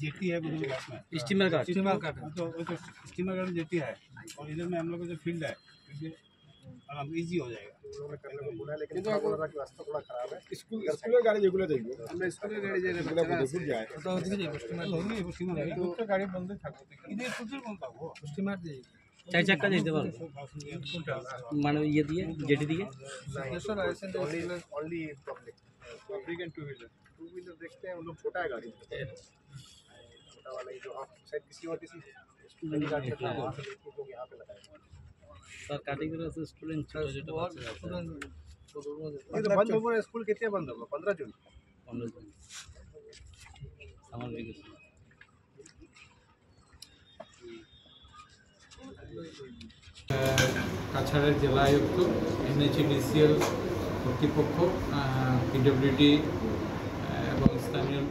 Jetty है steamer का तो स्टीमर का जेटी है और इधर में हम लोग का जो फील्ड है आराम इजी हो जाएगा। लेकिन रास्ता थोड़ा खराब है। स्कूल गाड़ी যেগুলো দেখব আমরা স্কুলের গাড়ি যে বদরপুর যায় তো ওদিকে যাই স্টিমার তো গাড়ি বন্ধ থাকবে इधर প্রচুর বন্ধ থাকবো স্টিমার দিয়ে চার চাকা যেতে পারবো মানে ইয়ে দিয়ে জেটি দিয়ে sir only public and two wheeler देखते हैं। उन लोग छोटा है गाड़ी छोटा वाला जो आप शायद किसी और किसी स्टूडेंट की गाड़ी है वहाँ से लोग यहाँ पे लगाए सर कैटेगरी से स्टूडेंट छोटा बच्चा ये तो बंद होगा। स्कूल कितने बंद होगा? 15 जून 15 जून समर वेकेशन। কাছাড়ের জেলা আয়ুক্ত NHDCL কর্তৃপক্ষ PWD এবং স্থানীয়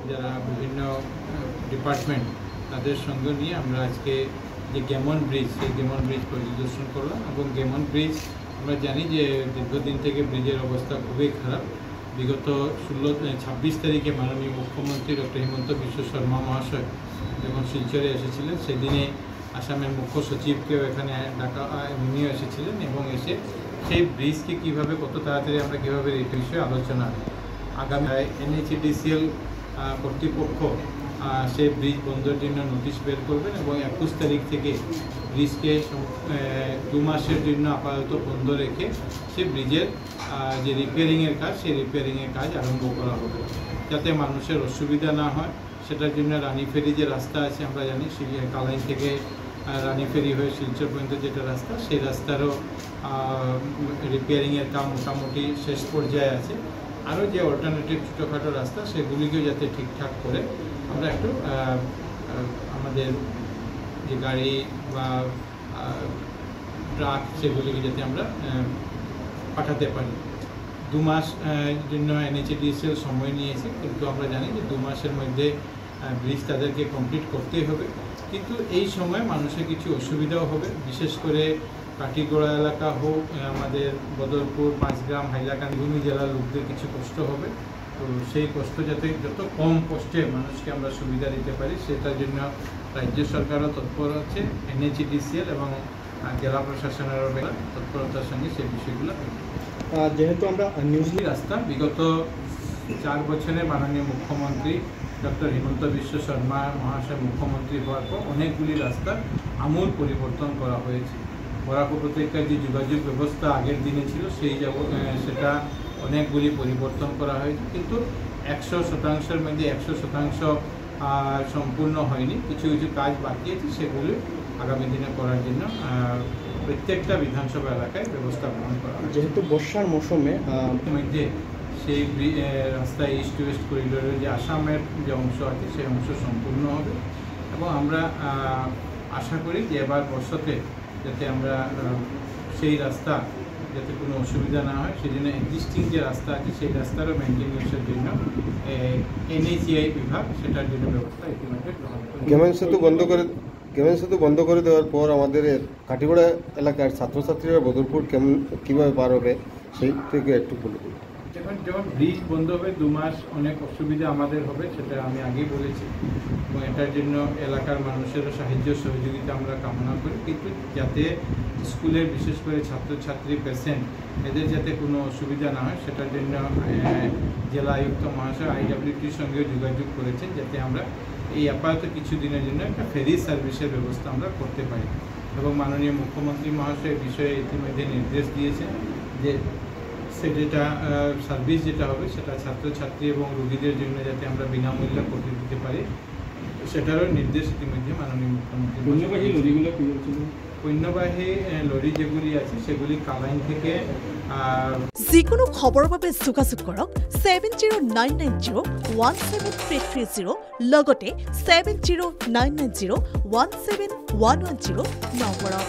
যারা বিভিন্ন ডিপার্টমেন্ট তাদের সঙ্গে নিয়ে আমরা আজকে যে গেমন ব্রিজ সেই গেমন ব্রিজ পরিদর্শন করলাম এবং গেমন ব্রিজ আমরা জানি যে দীর্ঘদিন থেকে ব্রিজের অবস্থা খুবই খারাপ। বিগত 26 তারিখে মাননীয় মুখ্যমন্ত্রী ডক্টর হিমন্ত বিশ্ব শর্মা মহাশয় যখন শিলচরে এসেছিলেন সেদিনে আসামের মুখ্য সচিবকেও এখানে ডাকা উনিও এসেছিলেন এবং এসে সেই ব্রিজকে কীভাবে কত তাড়াতাড়ি আমরা কীভাবে এই বিষয়ে আলোচনা আগামী NHDCL কর্তৃপক্ষ সেই ব্রিজ বন্ধের জন্য নোটিশ বের করবেন এবং 21 তারিখ থেকে ব্রিজকে 2 মাসের জন্য আপাতত বন্ধ রেখে সেই ব্রিজের যে রিপেয়ারিংয়ের কাজ সেই রিপেয়ারিংয়ের কাজ আরম্ভ করা হবে যাতে মানুষের অসুবিধা না হয়। সেটার জন্য রানী ফেরি যে রাস্তা আছে আমরা জানি কালাই থেকে রানী ফেরি হয়ে শিলচর পর্যন্ত যেটা রাস্তা সেই রাস্তারও রিপেয়ারিংয়ের কাজ মোটামুটি শেষ পর্যায়ে আছে। আরও যে অল্টারনেটিভ ছোটোখাটো রাস্তা সেগুলিকেও যাতে ঠিকঠাক করে আমরা একটু আমাদের যে গাড়ি বা ট্রাক সেগুলিকে যাতে আমরা পাঠাতে পারি। 2 মাস জন্য NHDCL সময় নিয়েছে কিন্তু আমরা জানি যে 2 মাসের মধ্যে ব্রিজ তাদেরকে কমপ্লিট করতেই হবে। কিন্তু এই সময় মানুষের কিছু অসুবিধাও হবে, বিশেষ করে কাটিগড়া এলাকা হোক আমাদের বদরপুর 5 গ্রাম হাইলাকান্দি জেলার লোকদের কিছু কষ্ট হবে। তো সেই কষ্ট যাতে যত কম কষ্টে মানুষকে আমরা সুবিধা দিতে পারি সেটার জন্য রাজ্য সরকারও তৎপর আছে, NHDCL এবং জেলা প্রশাসনেরও তৎপরতার সঙ্গে সেই বিষয়গুলো। যেহেতু আমরা নিউজলি রাস্তা বিগত 4 বছরে মাননীয় মুখ্যমন্ত্রী ডক্টর হিমন্ত বিশ্ব শর্মা মহাশয় মুখ্যমন্ত্রী হওয়ার পর অনেকগুলি রাস্তা আমূল পরিবর্তন করা হয়েছে। বরাক উপত্যকার যে যোগাযোগ ব্যবস্থা আগের দিনে ছিল সেটা অনেকগুলি পরিবর্তন করা হয়েছে কিন্তু 100% মধ্যে 100% সম্পূর্ণ হয়নি। কিছু কিছু কাজ বাকি আছে সেগুলি আগামী দিনে করার জন্য প্রত্যেকটা বিধানসভা এলাকায় ব্যবস্থা গ্রহণ করা হয়। যেহেতু বর্ষার মৌসুমে মধ্যে সেই রাস্তা ইস্ট ওয়েস্ট করিডোরের যে আসামের যে অংশ আছে সেই অংশ সম্পূর্ণ হবে এবং আমরা আশা করি যে এবার বর্ষাতে যাতে আমরা সেই রাস্তা যাতে কোনো অসুবিধা না হয় সেই জন্য এক্সিস্টিং যে রাস্তা আছে সেই রাস্তারও মেনটেন্যান্সের জন্য NHAI বিভাগ সেটার জন্য ব্যবস্থা ইতিমধ্যে গ্রহণ করে। গেমেন সেতু বন্ধ করে দেওয়ার পর আমাদের কাটিগড়া এলাকার ছাত্রছাত্রীরা বদরপুর কীভাবে পার হবে সেই থেকে একটু বলে দিন। যখন ব্রিজ বন্ধ হবে 2 মাস অনেক অসুবিধা আমাদের হবে, সেটা আমি আগেই বলেছি এবং এটার জন্য এলাকার মানুষেরও সাহায্য সহযোগিতা আমরা কামনা করি। কিন্তু যাতে স্কুলের বিশেষ করে ছাত্রছাত্রী পেশেন্ট এদের যাতে কোনো অসুবিধা না হয় সেটার জন্য জেলা আয়ুক্ত মহাশয় IWTর সঙ্গেও যোগাযোগ করেছেন যাতে আমরা এই আপাতত কিছু দিনের জন্য একটা ফেরি সার্ভিসের ব্যবস্থা আমরা করতে পারি এবং মাননীয় মুখ্যমন্ত্রী মহাশয় বিষয়ে ইতিমধ্যে নির্দেশ দিয়েছেন যে সেটা সার্ভিস যেটা হবে সেটা ছাত্রছাত্রী এবং রোগীদের জন্য যাতে আমরা বিনামূল্যে করতে দিতে পারি সেটারও নির্দেশ ইতিমধ্যে মাননীয় মুখ্যমন্ত্রী। পণ্যবাহী লৰি যেগুলি আছে সেগুলি কালাইন থেকে যিকোনো খবৰৰ বাবে যোগাযোগ কৰক 7099017330 লগতে 7099017110 নম্বৰত।